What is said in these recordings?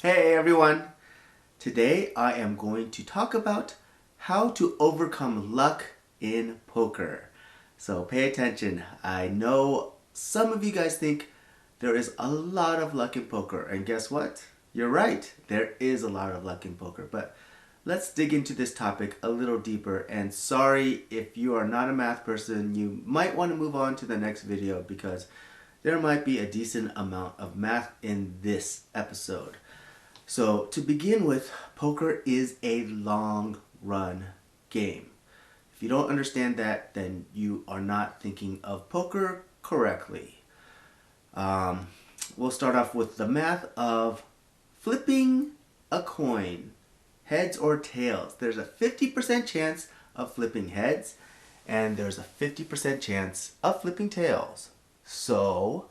Hey everyone! Today I am going to talk about how to overcome luck in poker. So pay attention. I know some of you guys think there is a lot of luck in poker, and guess what? You're right, there is a lot of luck in poker, but let's dig into this topic a little deeper. And sorry if you are not a math person, you might want to move on to the next video because there might be a decent amount of math in this episode. So to begin with, poker is a long run game. If you don't understand that, then you are not thinking of poker correctly. We'll start off with the math of flipping a coin, heads or tails. There's a 50% chance of flipping heads, and there's a 50% chance of flipping tails. So,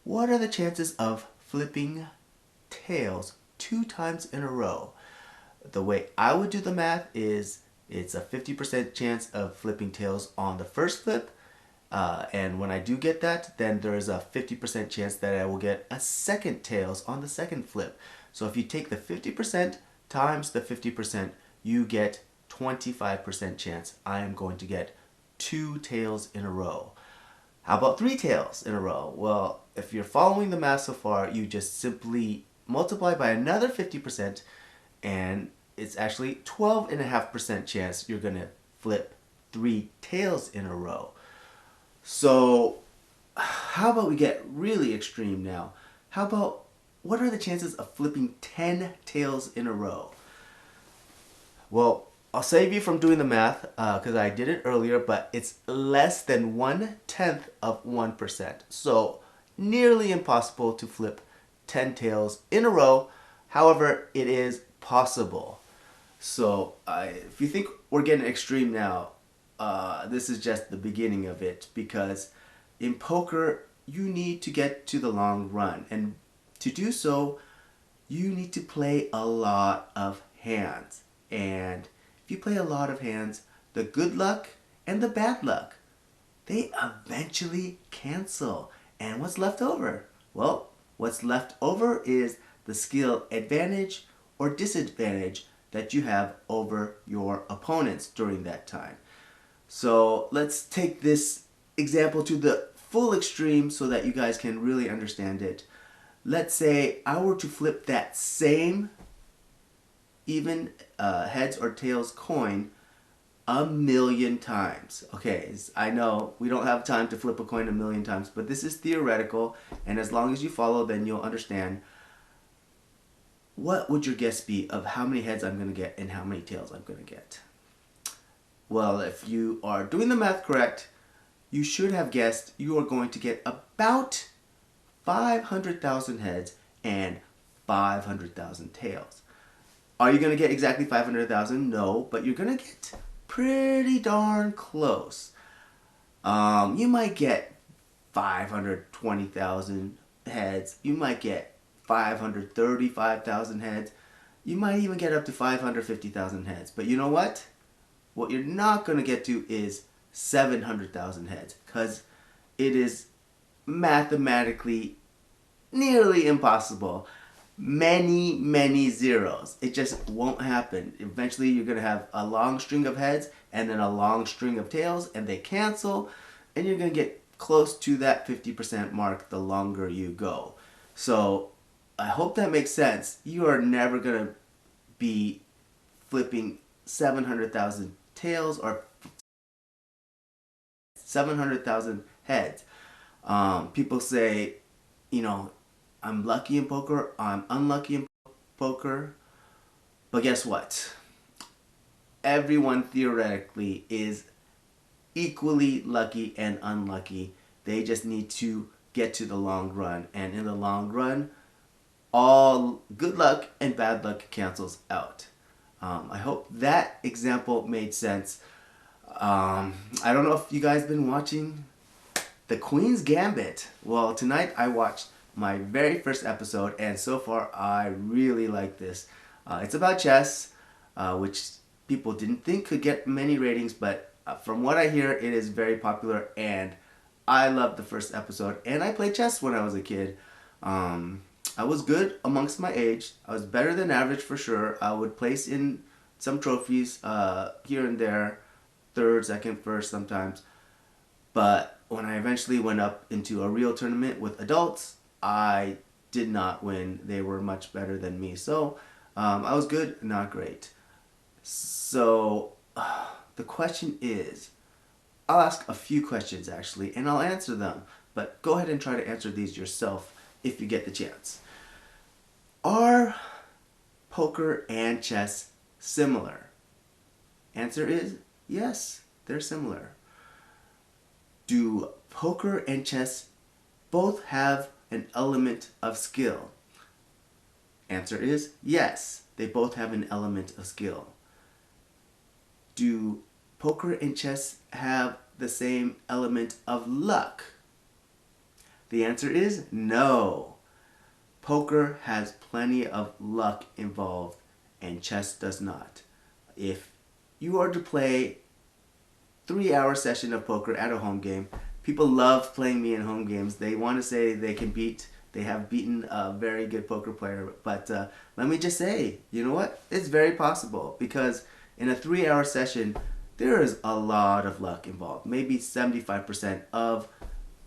what are the chances of flipping tails 2 times in a row? The way I would do the math is it's a 50% chance of flipping tails on the first flip, and when I do get that, then there's a 50% chance that I will get a second tails on the second flip. So if you take the 50% times the 50%, you get 25% chance I am going to get 2 tails in a row. How about 3 tails in a row? Well, if you're following the math so far, you just simply multiply by another 50%, and it's actually 12.5% chance you're going to flip 3 tails in a row. So how about we get really extreme now? How about, what are the chances of flipping 10 tails in a row? Well, I'll save you from doing the math because I did it earlier, but it's less than 1/10 of 1%. So nearly impossible to flip 10 tails in a row. However, it is possible. So if you think we're getting extreme now, this is just the beginning of it, because in poker you need to get to the long run, and to do so you need to play a lot of hands. And if you play a lot of hands, the good luck and the bad luck, they eventually cancel. And what's left over? Well, what's left over is the skill advantage or disadvantage that you have over your opponents during that time. So let's take this example to the full extreme so that you guys can really understand it. Let's say I were to flip that same even heads or tails coin 1,000,000 times. Okay, I know we don't have time to flip a coin 1,000,000 times, but this is theoretical, and as long as you follow, then you'll understand. What would your guess be of how many heads I'm going to get and how many tails I'm going to get? Well, if you are doing the math correct, you should have guessed you are going to get about 500,000 heads and 500,000 tails. Are you going to get exactly 500,000? No, but you're going to get pretty darn close. You might get 520,000 heads. You might get 535,000 heads. You might even get up to 550,000 heads. But you know what? What you're not going to get to is 700,000 heads, because it is mathematically nearly impossible. Many zeros. It just won't happen. Eventually you're going to have a long string of heads and then a long string of tails, and they cancel, and you're going to get close to that 50% mark the longer you go. So I hope that makes sense. You are never going to be flipping 700,000 tails or 700,000 heads. People say, you know, I'm lucky in poker, I'm unlucky in poker. But guess what? Everyone theoretically is equally lucky and unlucky. They just need to get to the long run. And in the long run, all good luck and bad luck cancels out. I hope that example made sense. I don't know if you guys been watching The Queen's Gambit. Well, tonight I watched my very first episode, and so far I really like this. It's about chess, which people didn't think could get many ratings, but from what I hear, it is very popular, and I loved the first episode, and I played chess when I was a kid. I was good amongst my age. I was better than average for sure. I would place in some trophies here and there, third, second, first sometimes. But when I eventually went up into a real tournament with adults, I did not win. They were much better than me. So I was good, not great. So the question is, I'll ask a few questions actually, and I'll answer them. But go ahead and try to answer these yourself if you get the chance. Are poker and chess similar? Answer is yes, they're similar. Do poker and chess both have an element of skill? Answer is yes, they both have an element of skill. Do poker and chess have the same element of luck? The answer is no. Poker has plenty of luck involved and chess does not. If you are to play 3-hour session of poker at a home game, people love playing me in home games. They want to say they have beaten a very good poker player. But let me just say, you know what? It's very possible because in a 3-hour session, there is a lot of luck involved. Maybe 75% of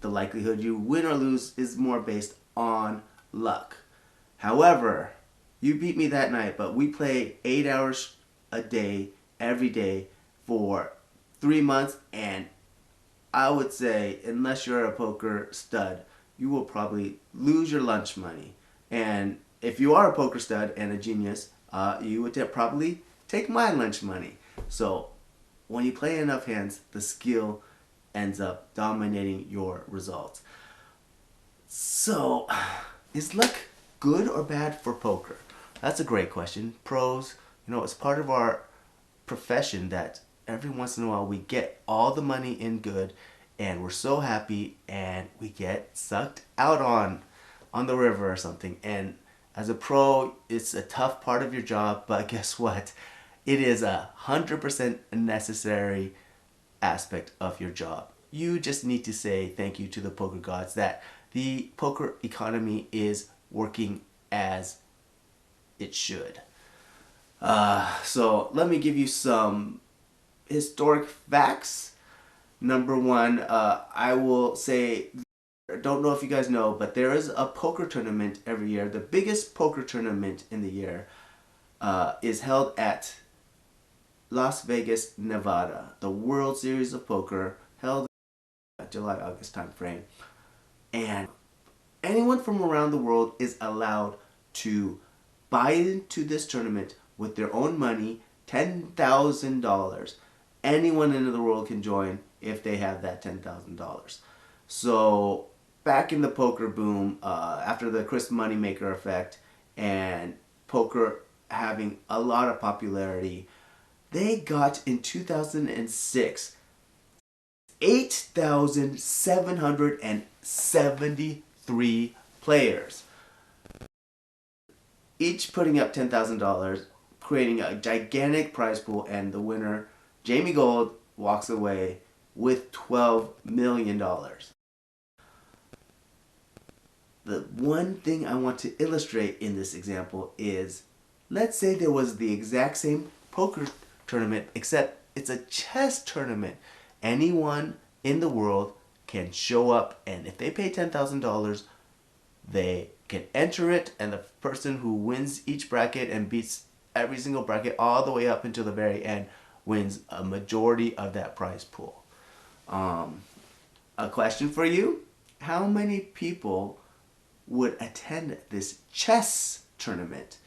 the likelihood you win or lose is more based on luck. However, you beat me that night, but we play 8 hours a day, every day, for 3 months, and I would say, unless you're a poker stud, you will probably lose your lunch money. And if you are a poker stud and a genius, you would probably take my lunch money. So when you play enough hands, the skill ends up dominating your results. So, is luck good or bad for poker? That's a great question. Pros, it's part of our profession that every once in a while we get all the money in good and we're so happy and we get sucked out on the river or something. And as a pro, it's a tough part of your job, but guess what? It is 100% necessary aspect of your job. You just need to say thank you to the poker gods that the poker economy is working as it should. So let me give you some historic facts. Number one, I will say, I don't know if you guys know, but there is a poker tournament every year. The biggest poker tournament in the year is held at Las Vegas, Nevada. The World Series of Poker, held in July-August time frame. And anyone from around the world is allowed to buy into this tournament with their own money, $10,000. Anyone in the world can join if they have that $10,000. So back in the poker boom, after the Chris Moneymaker effect and poker having a lot of popularity, they got in 2006 8,773 players, each putting up $10,000, creating a gigantic prize pool, and the winner, Jamie Gold, walks away with $12 million. The one thing I want to illustrate in this example is, let's say there was the exact same poker tournament, except it's a chess tournament. Anyone in the world can show up, and if they pay $10,000, they can enter it, and the person who wins each bracket and beats every single bracket all the way up until the very end wins a majority of that prize pool. A question for you: how many people would attend this chess tournament?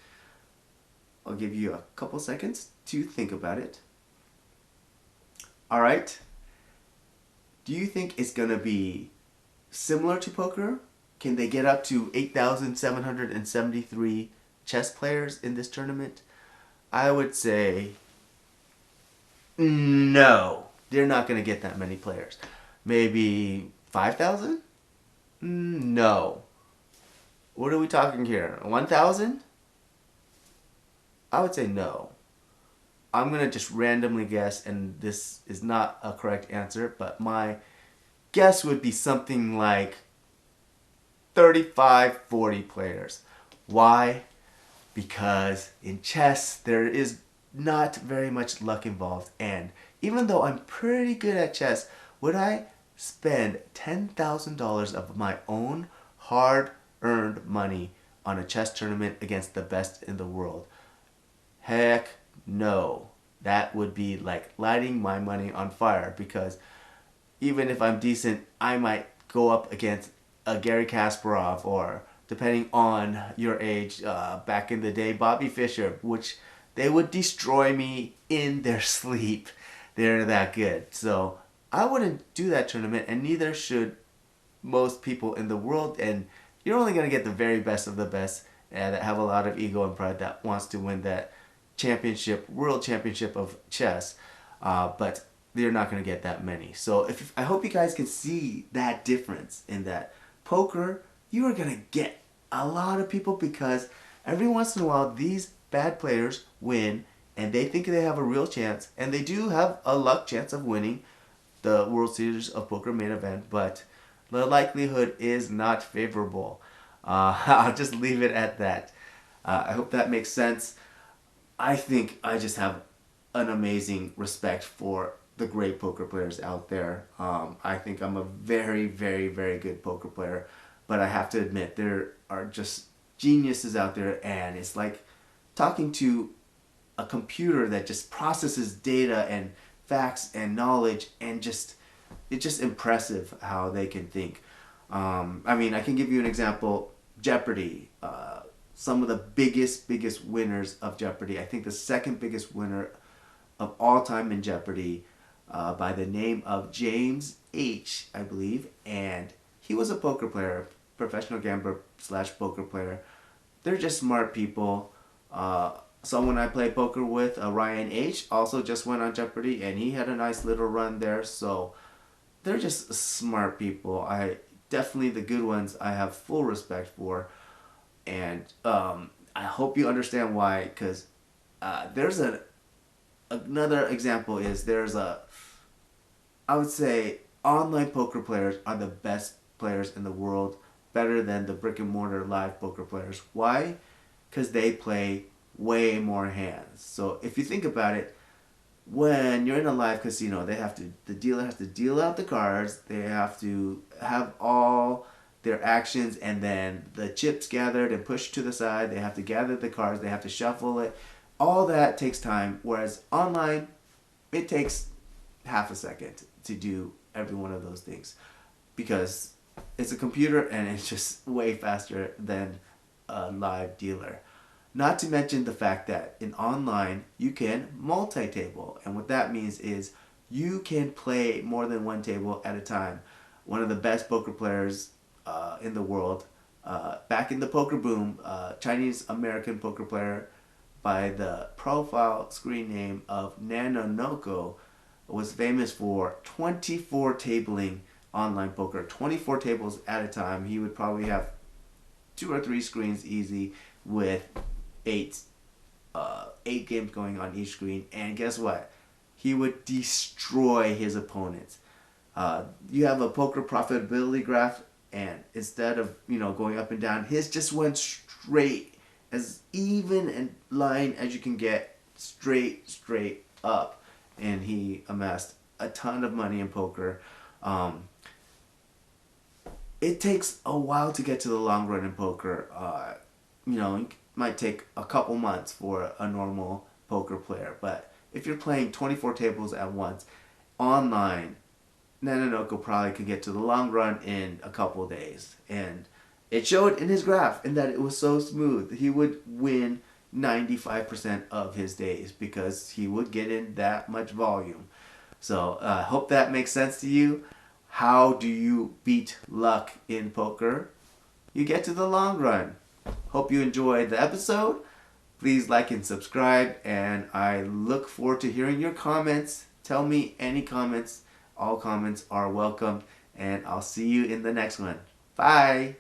I'll give you a couple seconds to think about it. All right. Do you think it's going to be similar to poker? Can they get up to 8,773 chess players in this tournament? I would say no. They're not going to get that many players. Maybe 5,000? No. What are we talking here? 1,000? I would say no. I'm going to just randomly guess, and this is not a correct answer, but my guess would be something like 35, 40 players. Why? Because in chess there is not very much luck involved, and even though I'm pretty good at chess, would I spend $10,000 of my own hard earned money on a chess tournament against the best in the world? Heck no. That would be like lighting my money on fire, because even if I'm decent, I might go up against a Gary Kasparov, or depending on your age, back in the day, Bobby Fischer, which they would destroy me in their sleep. They're that good. So I wouldn't do that tournament, and neither should most people in the world. And you're only going to get the very best of the best, that have a lot of ego and pride, that wants to win that championship, world championship of chess. But you're not going to get that many. So I hope you guys can see that difference, in that poker, you are going to get a lot of people, because every once in a while these bad players win and they think they have a real chance, and they do have a luck chance of winning the World Series of Poker main event, but the likelihood is not favorable. I'll just leave it at that. I hope that makes sense. I think I just have an amazing respect for the great poker players out there. I think I'm a very, very, very good poker player, but I have to admit there are just geniuses out there, and it's like talking to a computer that just processes data and facts and knowledge, and it's just impressive how they can think. I mean, I can give you an example. Jeopardy. Some of the biggest winners of Jeopardy. I think the second biggest winner of all time in Jeopardy, by the name of James H., I believe, and he was a poker player, professional gambler slash poker player. They're just smart people. Someone I play poker with, Ryan H., also just went on Jeopardy, and he had a nice little run there. So they're just smart people. I definitely, the good ones, I have full respect for, and I hope you understand why. Because there's another example is I would say online poker players are the best players in the world, better than the brick and mortar live poker players. Why? Because they play way more hands. So if you think about it, when you're in a live casino, the dealer has to deal out the cards. They have to have all their actions, and then the chips gathered and pushed to the side. They have to gather the cards. They have to shuffle it. All that takes time. Whereas online, it takes half a second to do every one of those things, because it's a computer and it's just way faster than a live dealer. Not to mention the fact that in online you can multi-table, and what that means is you can play more than one table at a time. One of the best poker players in the world, back in the poker boom, Chinese American poker player by the profile screen name of Nanonoko, was famous for 24 tabling online poker, 24 tables at a time. He would probably have 2 or 3 screens easy, with eight games going on each screen. And guess what? He would destroy his opponents. You have a poker profitability graph, and instead of going up and down, his just went straight, as even and line as you can get, straight up, and he amassed a ton of money in poker. It takes a while to get to the long run in poker. It might take a couple months for a normal poker player, but if you're playing 24 tables at once online, Nanonoko probably could get to the long run in a couple days. And it showed in his graph, in that it was so smooth. He would win 95% of his days, because he would get in that much volume. So I hope that makes sense to you. How do you beat luck in poker? You get to the long run. Hope you enjoyed the episode. Please like and subscribe, and I look forward to hearing your comments. Tell me any comments. All comments are welcome, and I'll see you in the next one. Bye!